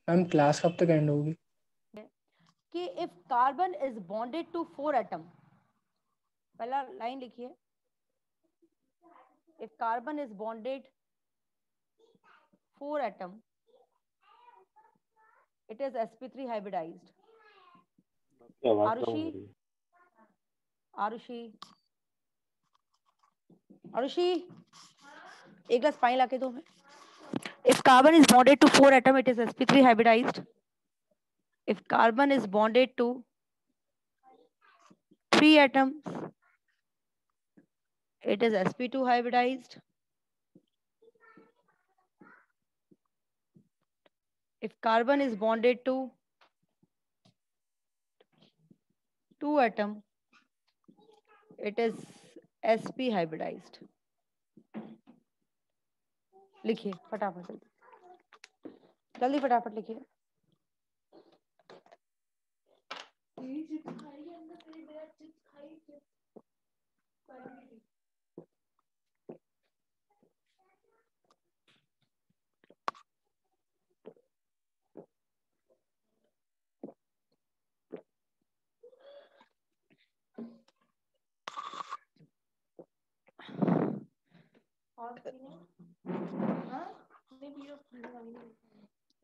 Ma'am class कब तक end होगी? कि if carbon is bonded to 4 atom, पहला लाइन लिखिए, if carbon is bonded 4 atom it is sp3 hybridized. Arushi, Arushi, Arushi, एक ग्लास पानी लाके दो। If carbon is bonded to 4 atom, it is sp3 hybridized. If carbon is bonded to 3 atoms, it is sp2 hybridized. If carbon is bonded to 2 atom, it is sp hybridized. लिखिए फटाफट, जल्दी फटाफट लिखिए।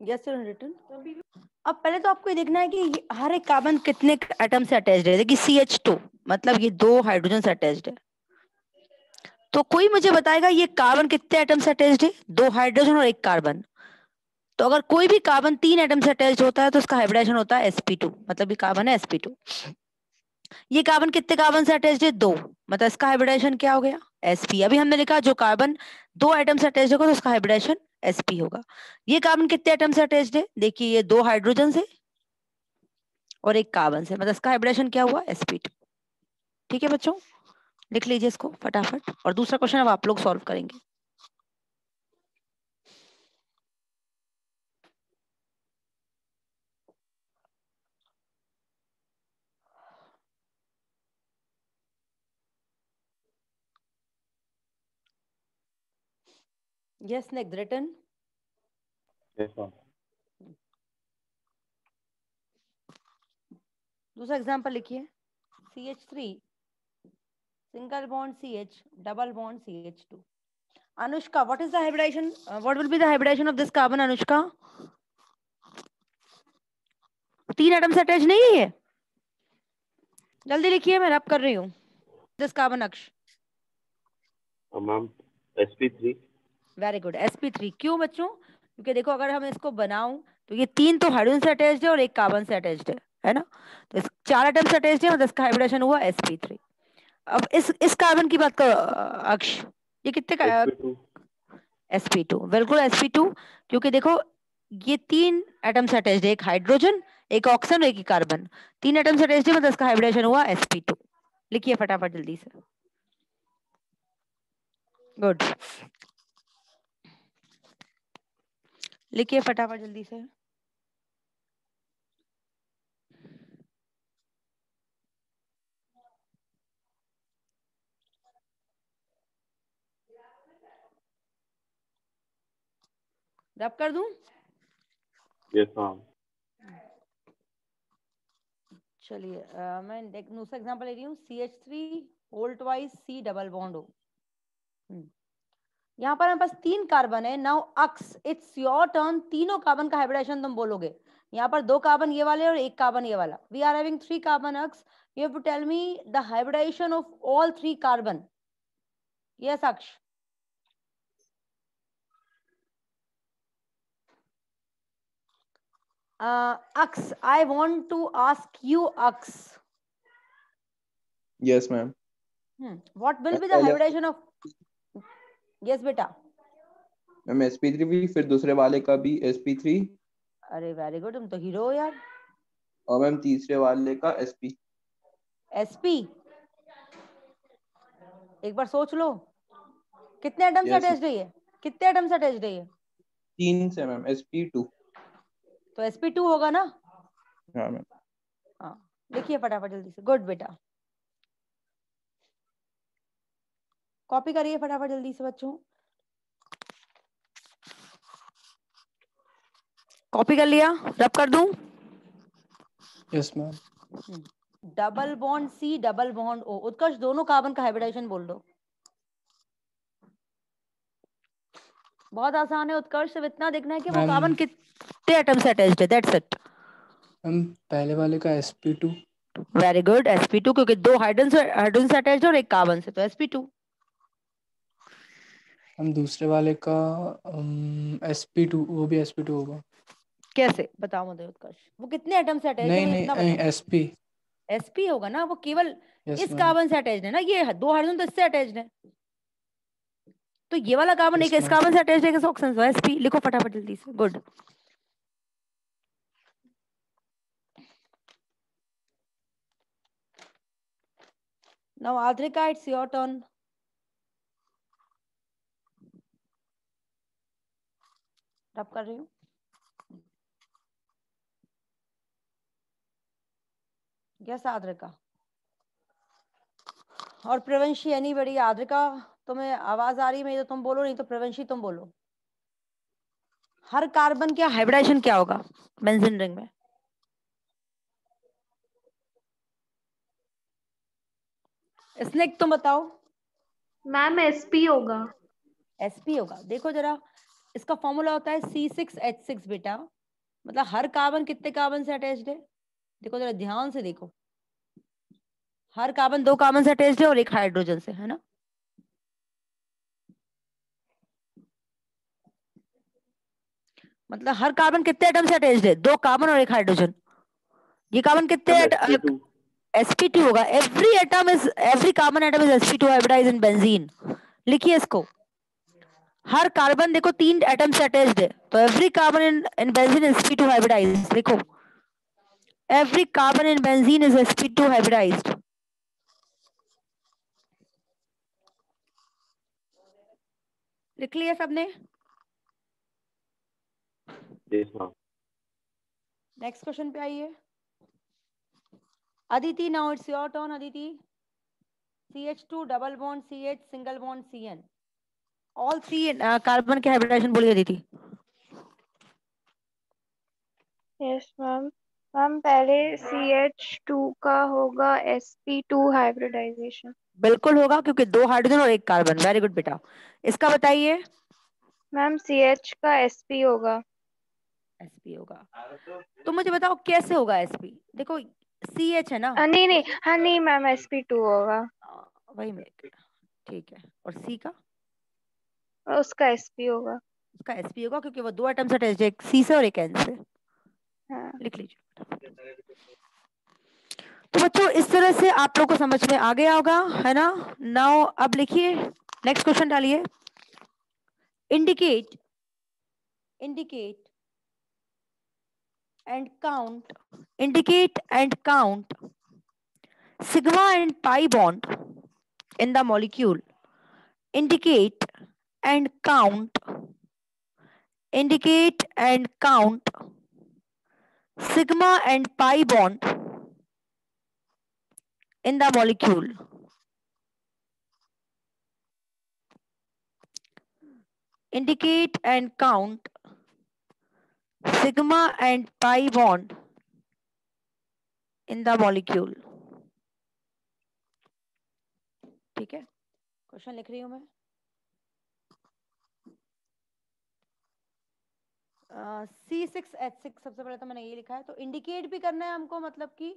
Yes, written. अब पहले तो आपको ये देखना है कि हर एक कार्बन कितने एटम से अटैच्ड है। देखिए CH2 मतलब ये 2 हाइड्रोजन से अटैच्ड है। तो कोई मुझे बताएगा ये कार्बन कितने एटम से अटैच्ड है? 2 हाइड्रोजन और 1 कार्बन। तो अगर कोई भी कार्बन 3 एटम से अटैच्ड होता है तो उसका हाइब्रिडाइजेशन होता है sp2, मतलब ये कार्बन है sp2। ये कार्बन कितने कार्बन से अटैच्ड है? 2, मतलब इसका हाइब्रिडाइजेशन क्या हो गया? sp। अभी हमने लिखा जो कार्बन 2 एटम से अटैच्ड होगा तो उसका हाइब्रिडाइजेशन sp होगा। ये कार्बन कितने एटम से अटैच्ड है? देखिए ये 2 हाइड्रोजन से और 1 कार्बन से, मतलब इसका हाइब्रिडेशन क्या हुआ? sp2। ठीक है बच्चों, लिख लीजिए इसको फटाफट, और दूसरा क्वेश्चन अब आप लोग सॉल्व करेंगे। Yes next written. दूसरा एग्जांपल लिखिए, CH3 single bond CH double bond CH2। Anushka, what is the hybridization, what will be the hybridization of this carbon? Anushka 3 atom से अटैच नहीं है ये, जल्दी लिखिए, मैं रब कर रही हूँ। दिस कार्बन अक्ष ma'am sp3। Very good, sp3। क्यों बच्चों? क्योंकि देखो अगर हम इसको बनाऊं तो ये 3 तो हाइड्रोजन से अटैच्ड है और 1 कार्बन से अटैच्ड है ना? तो इस 4 एटम से अटैच्ड है, मतलब इसका हाइब्रिडेशन हुआ sp3। अब इस कार्बन की बात करो अक्ष, ये कितने का? sp2। sp2, बिल्कुल sp2। क्योंकि देखो ये 3 एटम से अटैच्ड है, एक हाइड्रोजन, एक ऑक्सीजन, एक कार्बन, 3 एटम से अटैच्ड है, मतलब इसका हाइब्रिडेशन हुआ sp2। लिखिए फटाफट जल्दी से। गुड, लिखिए फटाफट जल्दी से। रब कर दूं? Yes ma'am. चलिए मैं दूसरा एग्जांपल ले रही हूँ, CH3 whole twice C double bond हो। यहाँ पर हमारे पास 3 कार्बन है। Now Aks, it's your turn, तीनों कार्बन का हाइब्रिडेशन तुम बोलोगे। यहाँ पर 2 कार्बन ये वाले और 1 कार्बन ये वाला। We are having 3 carbon Aks, you have to tell me the hybridization of all 3 carbon. Yes Aksh. Aks, I want to ask you, Aks. Yes, ma'am. What will be the पहले hybridization of? Yes, बेटा। Ma'am sp3 भी, फिर दूसरे वाले का भी sp3, अरे very good, तुम तो हीरो हो यार। और मैम तीसरे वाले का sp। sp, एक बार सोच लो, कितने एटम से यस, अटैच्ड है ये? कितने एटम से अटैच्ड है ये? 3 से मैम, sp2। तो sp2 होगा ना? हाँ मैम। हाँ, लिखिए फटाफट जल्दी से। गुड बेटा, कॉपी करिए फटाफट जल्दी से बच्चों। कॉपी कर लिया, रब कर दूं? Yes ma'am. Double bond C double bond O, Utkarsh दोनों कार्बन का हाइब्रिडाइजेशन बोल दो। बहुत आसान है उत्कर्ष, सिर्फ इतना देखना है कि वो मैम कार्बन कितने एटम से अटैच्ड है, दैट्स इट। मैम पहले वाले का sp2। वेरी गुड, sp2, क्योंकि दो हाइड्रोजन से अटैच्ड है और एक कार्बन से, तो sp2। हम दूसरे वाले का sp2, वो भी sp2 होगा। कैसे बताओ मुझे उत्कर्ष, वो कितने एटम से अटैच्ड है नहीं मुझे नहीं इतना बताओ। sp। sp होगा ना, वो केवल यस इस मैम। कार्बन से अटैच्ड है ना, ये दो हाइड्रोजन तो इससे अटैच्ड है, तो ये वाला कार्बन एक यस इस मैम। कार्बन से अटैच्ड है, किस ऑक्सीजन से, sp लिखो फटाफट जल्दी से। Good. Now Adrika, it's your turn. रब कर रही हूँ। यस आद्रिका। और प्रवंशी एनीबॉडी? आद्रिका तुम्हें आवाज आ रही है मेरी तो तुम बोलो, नहीं तो प्रवंशी तुम बोलो। हर कार्बन का हाइब्रिडाइजेशन क्या होगा बेंजीन रिंग में? स्नेक तुम बताओ। मैम sp होगा। sp होगा। देखो जरा, इसका फॉर्मूला होता है C6H6 बेटा, मतलब हर कार्बन कितने कार्बन से अटैच्ड है? देखो जरा ध्यान से देखो, हर कार्बन दो कार्बन से अटैच्ड है और एक हाइड्रोजन से, है ना? मतलब हर कार्बन कितने एटम से अटैच्ड है? दो कार्बन और एक हाइड्रोजन। ये कार्बन कितने sp2 sp2 होगा। Every carbon atom is sp2 hybridized in benzene. लिखिए इसको, हर कार्बन देखो तीन एटम से अटैच्ड है, तो every carbon in benzene is sp2 hybridized. लिखो, every carbon in benzene is sp2 hybridized. लिख लिया सबने? yes ma'am नेक्स्ट क्वेश्चन पे आइए। Aditi, now it's your turn. Aditi, CH2 double bond CH single bond CN, all three carbon के hybridization बोलिए Aditi. Yes ma'am. Ma'am पहले CH2 का होगा sp2 हाइब्रिडाइजेशन। बिल्कुल होगा, क्योंकि दो हाइड्रोजन और एक कार्बन। वेरी गुड बेटा। इसका बताइए। मैम CH का sp होगा। sp होगा। तो मुझे बताओ कैसे होगा sp? देखो CH है ना, नहीं नहीं, हाँ नहीं मैम sp2 होगा। वही में, ठीक है। और C का? उसका sp होगा। उसका sp होगा, क्योंकि वो दो एटम से अटैच्ड है, एक C से और एक N से। हाँ। लिख लीजिए। तो बच्चों इस तरह से आप लोगों को समझ में आ गया होगा, है ना? नाउ अब लिखिए, नेक्स्ट क्वेश्चन डालिए। Indicate and count sigma and pi bond in the molecule. Indicate and count sigma and pi bond in the molecule. Indicate and count sigma and pi bond in the molecule. ठीक है, question लिख रही हूं मैं। C6H6 सबसे पहले तो मैंने ये लिखा है, तो इंडिकेट भी करना है हमको, मतलब कि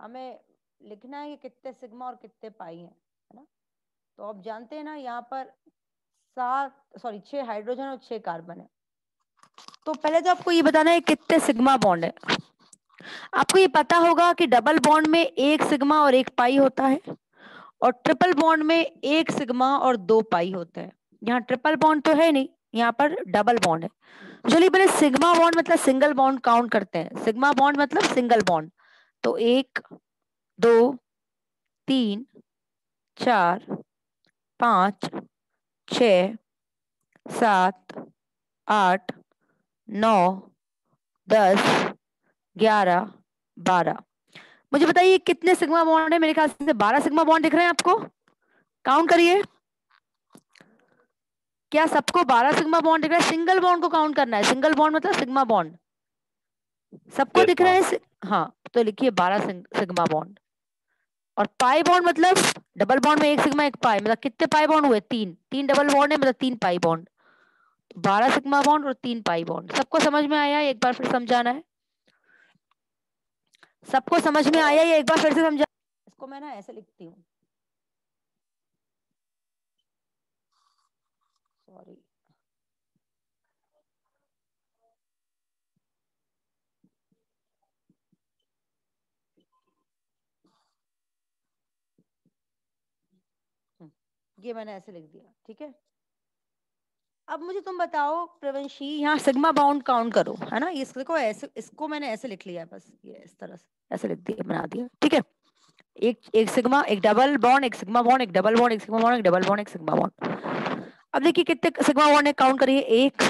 हमें लिखना है कि कितने सिग्मा और कितने पाई हैं, है ना? तो आप जानते हैं ना, यहाँ पर 6 हाइड्रोजन और 6 कार्बन है। तो पहले तो आपको ये बताना है कितने सिग्मा बॉन्ड है। आपको ये पता होगा कि डबल बॉन्ड में एक सिग्मा और एक पाई होता है, और ट्रिपल बॉन्ड में एक सिग्मा और दो पाई होते हैं। यहाँ ट्रिपल बॉन्ड तो है नहीं, यहाँ पर डबल बॉन्ड है। चलिए पहले सिग्मा बॉन्ड मतलब सिंगल बॉन्ड काउंट करते हैं। सिग्मा बॉन्ड मतलब सिंगल बॉन्ड, तो 1 2 3 4 5 6 7 8 9 10 11 12। मुझे बताइए कितने सिग्मा बॉन्ड है? मेरे ख्याल से 12 सिग्मा बॉन्ड दिख रहे हैं आपको। काउंट करिए, क्या सबको 12 सिग्मा बॉन्ड दिख रहा है? सिंगल बॉन्ड को काउंट करना है। सिंगल बॉन्ड मतलब सिग्मा बॉन्ड। सबको Yes, दिख रहा ma'am. है? हाँ, तो लिखिए 12 सिग्मा बॉन्ड। और पाई बॉन्ड मतलब डबल बॉन्ड में एक सिग्मा एक पाई, मतलब कितने पाई बॉन्ड हुए? 3 डबल बॉन्ड है, मतलब 3 पाई बॉन्ड। 12 सिग्मा बॉन्ड और 3 पाई बॉन्ड। सबको समझ में आया? एक बार फिर समझाना है। सबको समझ में आया? ये एक बार फिर से समझा। इसको मैं ना ऐसे लिखती हूँ, सॉरी। ये मैंने ऐसे लिख दिया, ठीक है। अब मुझे तुम बताओ प्रवंशी, यहाँ सिग्मा बाउंड काउंट करो, है ना। इसको ऐसे, इसको मैंने ऐसे लिख लिया है, बस ये इस तरह से ऐसे लिख दिया, बना दिया, ठीक है। एक सिग्मा, एक डबल बॉन्ड, एक सिग्मा बॉन्ड, एक डबल बॉन्ड, एक सिग्मा बॉन्ड, एक डबल बॉन्ड, एक सिग्मा बॉन्ड। अब देखिए कितने सिग्मा बॉन्ड है, काउंट करिए। 1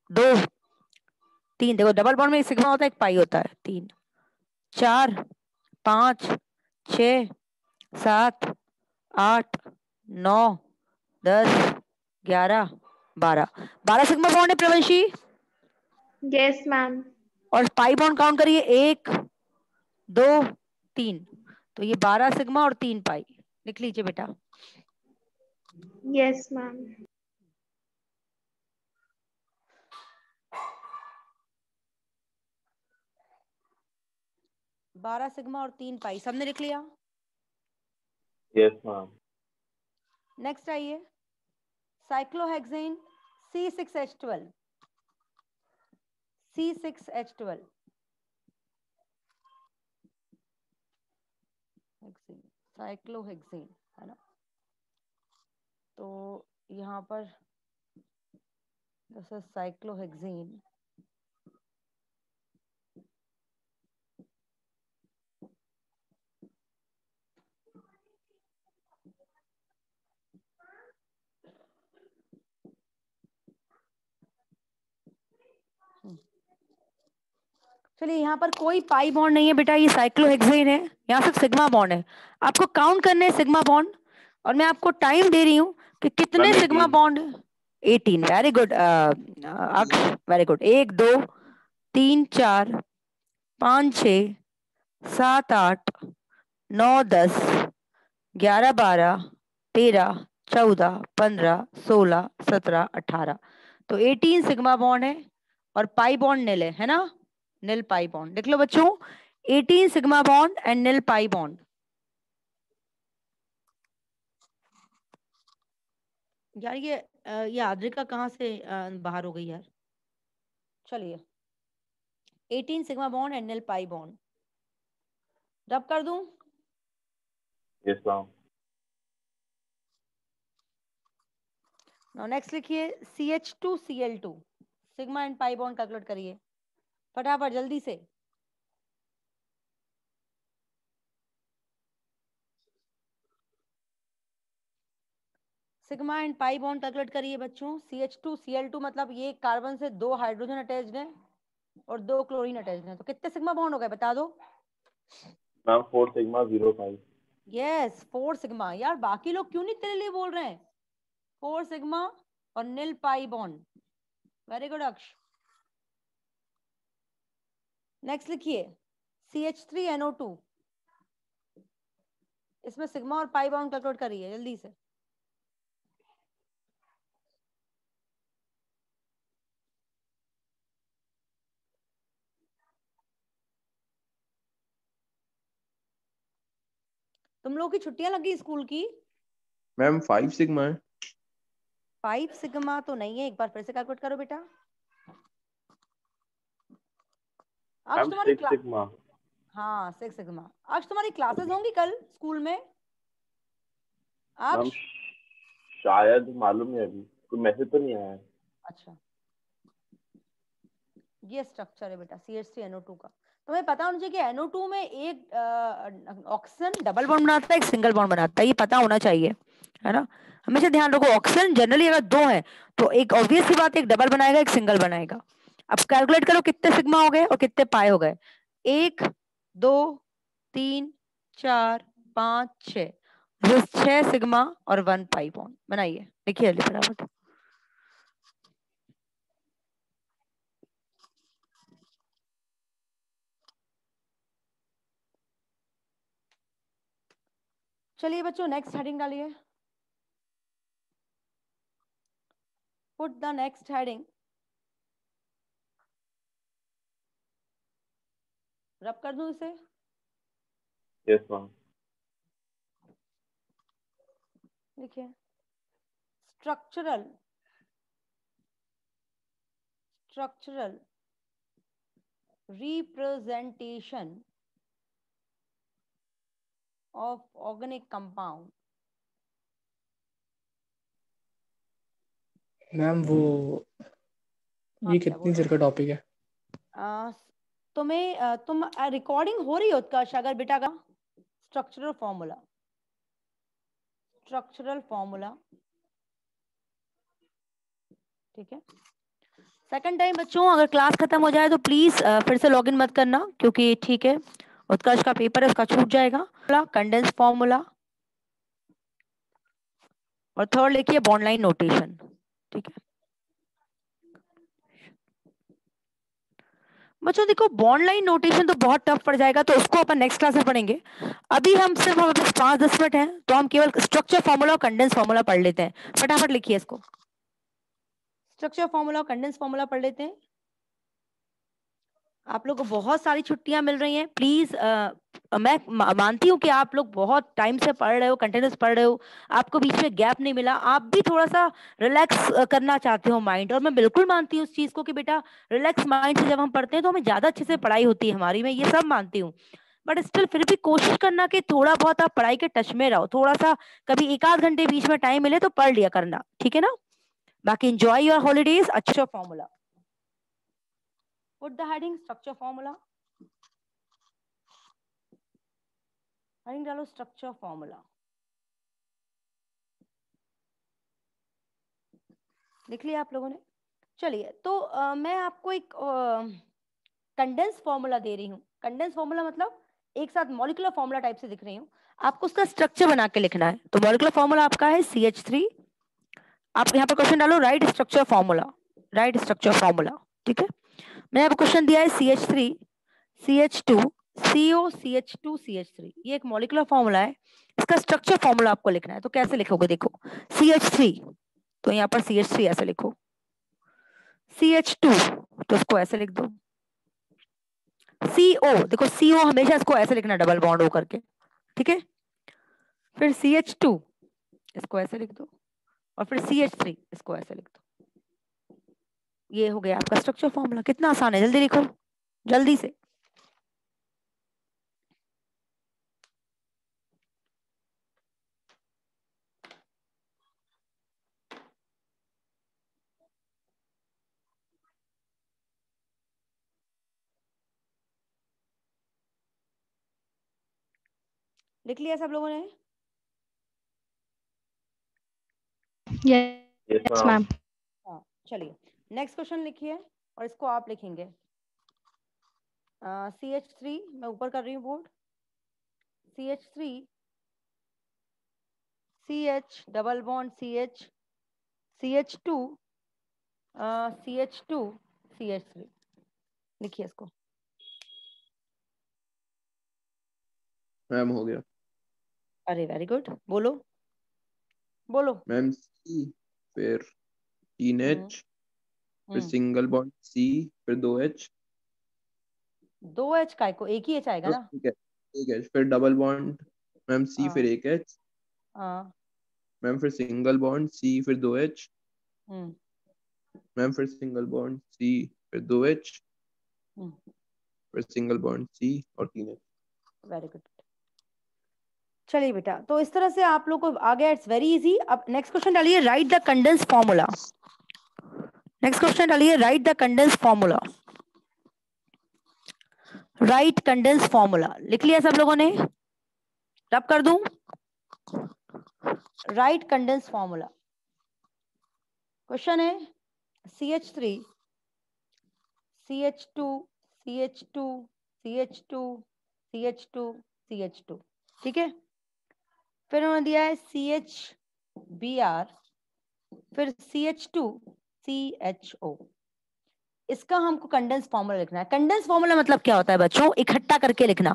2 3। देखो डबल बॉन्ड में एक सिग्मा होता है, एक पाई होता है। 3 4 5 6 7 8 9 10 11 12 सिग्मा बॉन्ड है प्रवंशी। Yes ma'am. और पाई बॉन्ड काउंट करिए, 1 2 3। तो ये 12 सिग्मा और 3 पाई। लिख लीजिए बेटा। Yes ma'am. 12 सिग्मा और 3 पाई, सबने लिख लिया? Yes, ma'am. नेक्स्ट आइए, साइक्लोहेक्सेन C6H12। C6H12 साइक्लोहेक्सेन, है ना। तो यहाँ पर जैसे साइक्लोहेक्सेन, चलिए यहाँ पर कोई पाई बॉन्ड नहीं है बेटा, ये साइक्लोहेक्सेन है, यहाँ सिर्फ सिग्मा बॉन्ड है। आपको काउंट करने हैं सिग्मा बॉन्ड, और मैं आपको टाइम दे रही हूँ कि कितने Ma'am, sigma 18. Bond. 18, very good अक्ष, वेरी गुड। 1 2 3 4 5 6 7 8 9 10 11 12 13 14 15 16 17 18। तो 18 सिग्मा बॉन्ड है और पाई बॉन्ड निल है ना। निल पाई बॉन्ड लिख लो बच्चों, 18 sigma bond and nil pi bond. यार ये आद्रिका कहाँ से बाहर हो गई यार। चलिए 18 sigma bond and nil pi bond रब कर दूं। Yes, ma'am. नाउ नेक्स्ट लिखिए CH2Cl2, sigma and pi bond calculate करिए फटाफट जल्दी से। Sigma and pi bond calculate करिए बच्चों। CH2Cl2 मतलब ये कार्बन से 2 हाइड्रोजन अटैच्ड है और 2 क्लोरीन अटैच्ड है। तो कितने सिग्मा बॉन्ड हो गए बता दो। Ma'am, 4 sigma 0 5. Yes 4 sigma. यार बाकी लोग क्यों नहीं तेरे लिए बोल रहे हैं। 4 सिग्मा और निल पाई बॉन्ड, वेरी गुड अक्ष। नेक्स्ट लिखिए CH3NO2, इसमें सिग्मा और पाई बॉन्ड कैलकुलेट करिए जल्दी से। तुम लोगों की छुट्टियां लगी स्कूल की? मैम 5 सिग्मा है। 5 सिग्मा तो नहीं है, एक बार फिर से कैलकुलेट करो बेटा। अक्ष Ma'am, तुम्हारी 6 sigma. हाँ 6 सिग्मा। अक्ष तुम्हारी क्लासेस होंगी कल स्कूल में? मैम अक्ष शायद मालूम नहीं, अभी कोई मैसेज तो नहीं आया है। अच्छा, ये स्ट्रक्चर है बेटा CH3NO2 का। तुम्हें पता होना चाहिए कि NO2 में एक ऑक्सीजन डबल बॉन्ड बनाता है, एक सिंगल बॉन्ड बनाता है, ये पता होना चाहिए, है ना। हमेशा ध्यान रखो, ऑक्सीजन जनरली अगर 2 है तो एक ऑब्वियस सी बात, एक डबल बनाएगा एक सिंगल बनाएगा। अब कैलकुलेट करो कितने सिग्मा हो गए और कितने पाई हो गए। 1 2 3 4 5 6, 6 सिग्मा और 1 पाई बॉन्ड बनाइए। देखिए जल्दी फटाफट। चलिए बच्चों नेक्स्ट हेडिंग डालिए, पुट द नेक्स्ट हेडिंग, रब कर दूं इसे, यस मैम। लिखिए structural representation of organic compound। Ma'am वो हाँ ये क्या कितनी बोलो। देर का टॉपिक है? तुम रिकॉर्डिंग हो रही है उत्कर्ष अगर बेटा का, स्ट्रक्चरल फॉर्मूला, ठीक है। सेकंड टाइम बच्चों अगर क्लास खत्म हो जाए तो प्लीज फिर से लॉगिन मत करना, क्योंकि ठीक है उत्कर्ष का पेपर है उसका छूट जाएगा। कंडेंस फॉर्मूला, और थर्ड लिखिए बॉन्ड लाइन नोटेशन, ठीक है बच्चों। देखो बॉन्ड लाइन नोटेशन तो बहुत टफ पड़ जाएगा, तो उसको अपन नेक्स्ट क्लास में पढ़ेंगे। अभी हम सिर्फ हमारे पास 5-10 मिनट हैं, तो हम केवल स्ट्रक्चर फॉर्मूला और कंडेंस फॉर्मूला पढ़ लेते हैं। फटाफट लिखिए इसको, स्ट्रक्चर फॉर्मूला और कंडेंस फॉर्मूला पढ़ लेते हैं। आप लोग को बहुत सारी छुट्टियां मिल रही हैं, प्लीज मैं मानती हूँ कि आप लोग बहुत टाइम से पढ़ रहे हो, कंटिन्यूस पढ़ रहे हो, आपको बीच में गैप नहीं मिला, आप भी थोड़ा सा रिलैक्स करना चाहते हो माइंड, और मैं बिल्कुल मानती हूँ उस चीज को कि बेटा रिलैक्स माइंड से जब हम पढ़ते हैं तो हमें ज्यादा अच्छे से पढ़ाई होती है हमारी, मैं ये सब मानती हूँ। बट स्टिल फिर भी कोशिश करना कि थोड़ा बहुत आप पढ़ाई के टच में रहो, थोड़ा सा कभी 1-8 घंटे बीच में टाइम मिले तो पढ़ लिया करना, ठीक है ना। बाकी एंजॉय योर हॉलीडेज। अच्छा formula, put the heading structure formula, heading डालो स्ट्रक्चर फॉर्मूला, लिख लिया आप लोगों ने। चलिए तो मैं आपको एक कंडेंस फॉर्मूला दे रही हूँ। कंडेंस फॉर्मूला मतलब एक साथ मॉलिक्यूलर फॉर्मूला टाइप से दिख रही हूँ, आपको उसका स्ट्रक्चर बना के लिखना है। तो मॉलिक्यूलर फॉर्मूला आपका है CH3, आप यहाँ पर क्वेश्चन डालो राइट स्ट्रक्चर फॉर्मूला, ठीक है। मैंने आपको क्वेश्चन दिया है CH3 CH2 CO CH2 CH3, ये एक मॉलिक्यूलर फॉर्मूला है, इसका स्ट्रक्चर फॉर्मूला आपको लिखना है। तो कैसे लिखोगे, देखो CH3 तो यहाँ पर CH3 ऐसे लिखो, CH2 तो इसको ऐसे लिख दो, CO देखो CO हमेशा इसको ऐसे लिखना डबल बॉन्ड हो करके, ठीक है। फिर CH2 इसको ऐसे लिख दो, और फिर CH3 इसको ऐसे लिख दो। ये हो गया आपका स्ट्रक्चर फॉर्मूला। कितना आसान है, जल्दी लिखो जल्दी से। लिख लिया सब लोगों ने? Yes, yes ma'am. ma'am. हाँ चलिए नेक्स्ट क्वेश्चन लिखिए, और इसको आप लिखेंगे CH3, मैं ऊपर कर रही हूँ board, CH3 CH double bond CH CH2 CH2 CH3, लिखिए इसको। मैम हो गया। अरे वेरी गुड, बोलो बोलो। मैम C, फिर 3H, फिर सिंगल बॉन्ड C, फिर 2H, 2H का को एक ही H आएगा ना। ठीक है, ठीक है, फिर डबल बॉन्ड मैम C, फिर 1H, हाँ मैम फिर सिंगल बॉन्ड C, फिर 2H, हम्म मैम फिर सिंगल बॉन्ड C, फिर 2H, फिर सिंगल बॉन्ड C और 3H। Very good. चलिए बेटा, तो इस तरह से आप लोग को आ गया, इट्स वेरी इजी। अब नेक्स्ट क्वेश्चन डालिए write the condense formula, next question डालिए write the condense formula, write condense formula, लिख लिया सब लोगों ने? रब कर दूं, राइट कंडेंस फॉर्मूला। क्वेश्चन है CH3 CH2 CH2 CH2 CH2 CH2, ठीक है। फिर उन्होंने दिया है CHBr, फिर CH2 CHO। इसका हमको कंडेंस फॉर्मूला लिखना है। कंडेंस फॉर्मूला मतलब क्या होता है बच्चों? इकट्ठा करके लिखना।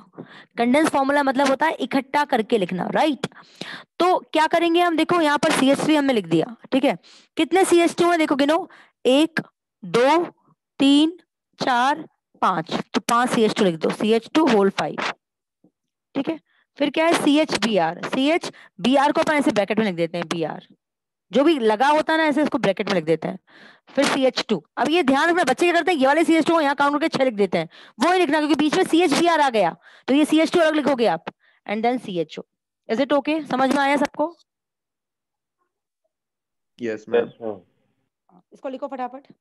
कंडेंस फॉर्मूला मतलब होता है इकट्ठा करके लिखना, राइट। तो क्या करेंगे हम, देखो यहाँ पर CH3 हमने लिख दिया, ठीक है। कितने CH2 है देखो, गिनो, 1 2 3 4 5, तो 5 CH2 लिख दो, CH2 होल 5, ठीक है। फिर क्या है, CHBr, CHBr को अपन ऐसे ब्रैकेट में लिख देते हैं, Br जो भी लगा होता है ना ऐसे इसको ब्रैकेट में लिख देते हैं। फिर CH2, अब ये ध्यान रखना बच्चे क्या करते हैं, ये वाले CH2 को यहाँ काउंट करके 6 लिख देते हैं, वो ही लिखना क्योंकि बीच में CHBr आ गया, तो ये CH2 अलग लिखोगे आप, and then CHO। Is it okay? समझ में आया सबको? Yes ma'am. Yes ma'am. इसको लिखो फटाफट।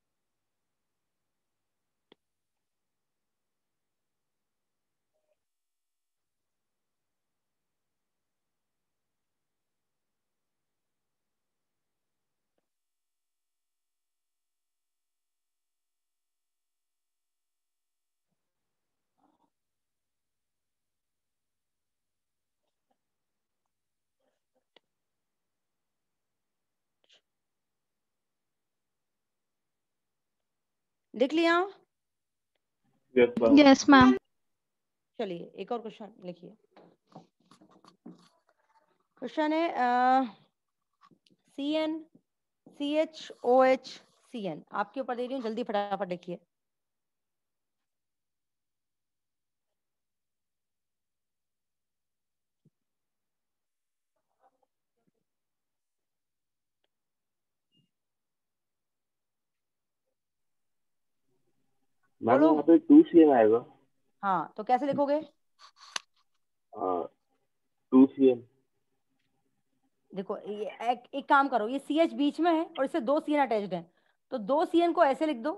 लिख लिया? Yes ma'am. Yes, ma'am. चलिए एक और क्वेश्चन लिखिए। क्वेश्चन है CN CHOH CN, आपके ऊपर दे रही हूँ, जल्दी फटाफट लिखिए। मैम बोलो। यहाँ पे 2CN आएगा। हाँ, तो कैसे लिखोगे? 2CN। देखो ये एक काम करो, ये CH बीच में है और इससे 2 CN अटैच्ड हैं, तो 2 CN को ऐसे लिख दो,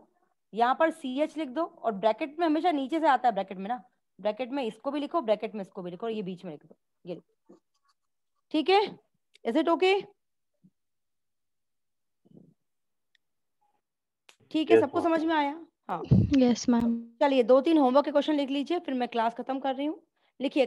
यहाँ पर CH लिख दो, और ब्रैकेट में हमेशा नीचे से आता है ब्रैकेट में ना, ब्रैकेट में इसको भी लिखो, ब्रैकेट में इसको भी लिखो, और ये बीच में लिख दो, ये लिखो, ठीक है। Is it okay? ठीक है, Yes, सबको ma'am. समझ में आया? हाँ Yes, ma'am. चलिए 2-3 होमवर्क के क्वेश्चन लिख लीजिए, फिर मैं क्लास खत्म कर रही हूँ। लिखिए।